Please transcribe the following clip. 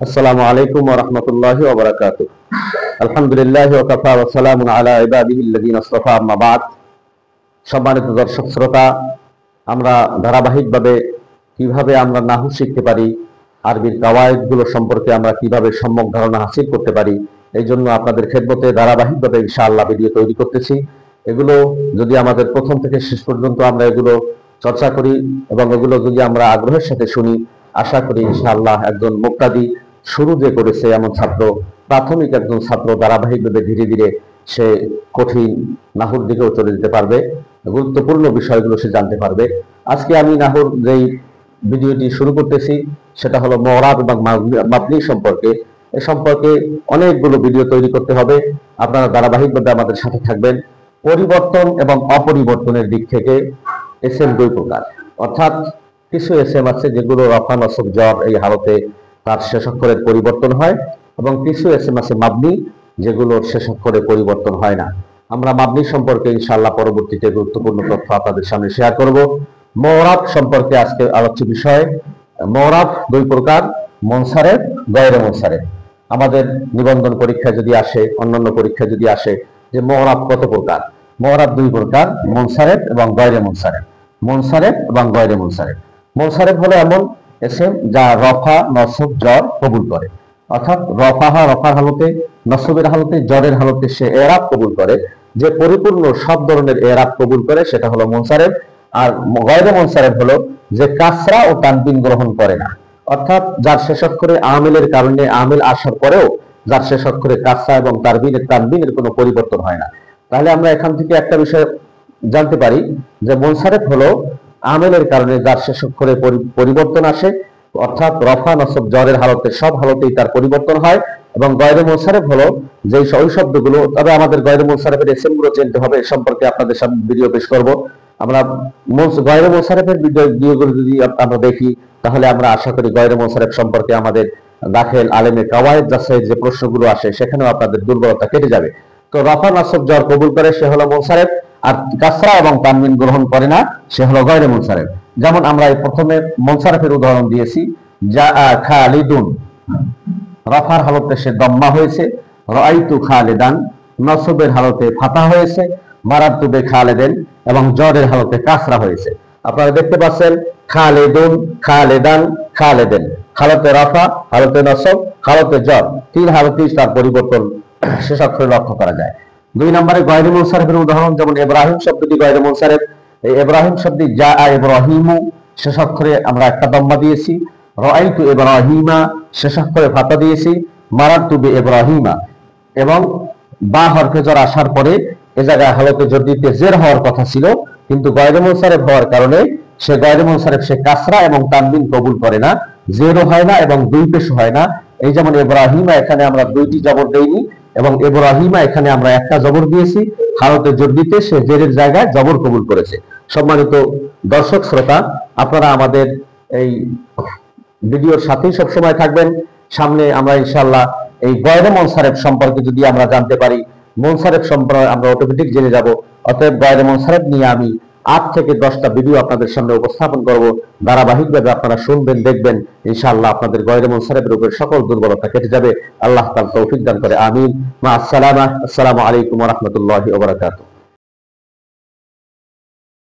আসসালামু আলাইকুম ওয়া রাহমাতুল্লাহি ওয়া বারাকাতুহু। আলহামদুলিল্লাহি ওয়া কাফা ওয়া সালামুন আলা ইবাদিহিল্লাযিনা ইসতাফা, আম্মা বা'দ। সম্মানিত দর্শক শ্রোতা, আমরা ধারাবাহিকভাবে কিভাবে আমরা নাহু শিখতে পারি, আরবির কাওয়ায়েদ গুলো সম্পর্কে আমরা কিভাবে সম্যক ধারণা হাসিল করতে পারি, এই জন্য আপনাদের খেদমতে ধারাবাহিকভাবে ইনশাআল্লাহ ভিডিও তৈরি করতেছি। এগুলো যদি আমাদের প্রথম থেকে শেষ পর্যন্ত আমরা এগুলো চর্চা করি এবং এগুলো যদি আমরা আগ্রহের সাথে শুনি, আশা করি ইনশাআল্লাহ একজন মুক্তাদি, শুরু যে করেছে এমন ছাত্র, প্রাথমিক একজন ছাত্র ধারাবাহিকভাবে ধীরে ধীরে সে কঠিন নাহুর দিকেও চলে যেতে পারবে, গুরুত্বপূর্ণ বিষয়গুলো সে জানতে পারবে। আজকে আমি নাহুর যেই ভিডিওটি শুরু করতেছি সেটা হলো মুরাব এবং মাবনি সম্পর্কে। এ সম্পর্কে অনেকগুলো ভিডিও তৈরি করতে হবে, আপনারা ধারাবাহিকভাবে আমাদের সাথে থাকবেন। পরিবর্তন এবং অপরিবর্তনের দিক থেকে এসএম দুই প্রকার, অর্থাৎ কিছু এসএম আছে যেগুলো রফা নসব জর এই হালতে তার শেষ অক্ষরের পরিবর্তন হয়, এবং কিছু এসএম আছে মাবনি যেগুলোর শেষ অক্ষরে পরিবর্তন হয় না। আমরা মাবনি সম্পর্কে ইনশাআল্লাহ পরবর্তীতে গুরুত্বপূর্ণ তথ্য আপনাদের সামনে শেয়ার করব। মুরাব সম্পর্কে আজকে আলোচ্য বিষয়। মুরাব দুই প্রকার, মুনসারিফ, গায়রে মুনসারিফ। আমাদের নিবন্ধন পরীক্ষায় যদি আসে, অন্যান্য পরীক্ষায় যদি আসে যে মুরাব কত প্রকার, মুরাব দুই প্রকার, মুনসারিফ এবং গায়রে মুনসারিফ। মুনসারিফ এবং গায়রে মুনসারিফ। মুনসারিফ হলো এমন এসএম যা রফা নসব জর কবুল করে, অর্থাৎ রফার হালতে, নসবের হালতে, জরের হালতে সে এরাব কবুল করে। যে পরিপূর্ণ সব ধরনের এরাব কবুল করে সেটা হলো মুনসারিফ। আর গায়রে মুনসারিফ হলো যে কাসরা ও তানবিন গ্রহণ করে না, অর্থাৎ যার শেষ অক্ষরে আমিলের কারণে আমিল আসার পরেও যার শেষ অক্ষরে কাসরা এবং তানবিনের কোনো পরিবর্তন হয় না। তাহলে আমরা এখান থেকে একটা বিষয় জানতে পারি যে মুনসারিফ হলো আমিলের কারণে যার শেষ অক্ষরে পরিবর্তন আসে, অর্থাৎ রফা নসব জরের হালতে সব হালতেই তার পরিবর্তন হয়। এবং গয়রে মুনসারিফ হলো যে ওই শব্দগুলো, তবে আমাদের গয়রে মুনসারিফের এসএম গুলো চিনতে হবে, এ সম্পর্কে আপনাদের সামনে ভিডিও পেশ করব। আমরা গয়রে মুনসারিফের ভিডিওগুলো যদি আমরা দেখি তাহলে আমরা আশা করি গয়রে মুনসারিফ সম্পর্কে আমাদের দাখিল আলেমে কাওয়ায়েদ যাচাইয়ের যে প্রশ্নগুলো আসে সেখানেও আপনাদের দুর্বলতা কেটে যাবে। তো রফা নসব জর কবুল করে সে হলো মুনসারিফ, আর কাসরা এবং তানবিন গ্রহণ করে না সে হলো গায়রে মুনসারিফ। যেমন আমরা এই প্রথমে মুনসারিফের উদাহরণ দিয়েছি, জা খালিদুন, রফার হালতে সে দম্মা হয়েছে, রাআইতু খালিদান, নসবের হালতে ফাতা হয়েছে, মারাতু বে খালিদিন, এবং জরের হালতে কাসরা হয়েছে। আপনারা দেখতে পাচ্ছেন খালিদুন, খালিদান, খালিদিন, হালতে রফা, হালতে নসব, হালতে জর, তিন হালতেই তার পরিবর্তন শেষ অক্ষরে লক্ষ্য করা যায়। দুই নম্বরে গায়রে মুনসারিফের উদাহরণ, যেমন ইব্রাহিম শব্দটি গায়রে মুনসারিফ। এই ইব্রাহিম শব্দটি জা ইব্রাহিমু, শেষ অক্ষরে আমরা একটা দম্মা দিয়েছি। রাআইতু ইব্রাহিমা, শেষ অক্ষরে ফাতা দিয়েছি। মারারতু বি ইব্রাহিমা, এবং বা হরফে জর আসার পরে এ জায়গায় হালতে জর দিতে জের হওয়ার কথা ছিল, কিন্তু গায়রে মুনসারিফ হওয়ার কারণে সে গায়রে মুনসারিফ, সে কাসরা এবং তানবিন কবুল করে না, জেরও হয় না এবং দুই পেশ হয় না। এই যেমন ইব্রাহিমা, এখানে আমরা দুইটি জবর দেইনি, এবং ইব্রাহিমা এখানে আমরা একটা জবর দিয়েছি, হালতে জর দিতে সে জেরের জায়গায় জবর কবুল করেছে। সম্মানিত দর্শক শ্রোতা, আপনারা আমাদের এই ভিডিওর সাথেই সবসময় থাকবেন। সামনে আমরা ইনশাআল্লাহ এই গায়রে মুনসারিফ সম্পর্কে যদি আমরা জানতে পারি, মুনসারিফ সম্পর্কে আমরা অটোমেটিক জেনে যাব। অতএব গায়রে মুনসারিফ নিয়ে আমি 8 থেকে 10টা ভিডিও আপনাদের সামনে উপস্থাপন করব। ধারাবাহিকভাবে আপনারা শুনবেন, দেখবেন, ইনশাআল্লাহ আপনাদের গায়রে মুনসারিফের উপর সকল দুর্বলতা কেটে যাবে। আল্লাহ তাআলা তৌফিক দান করে, আমিন। মা আসসালামা। আসসালামু আলাইকুম ওয়া রাহমাতুল্লাহি ওয়া বারাকাতুহু।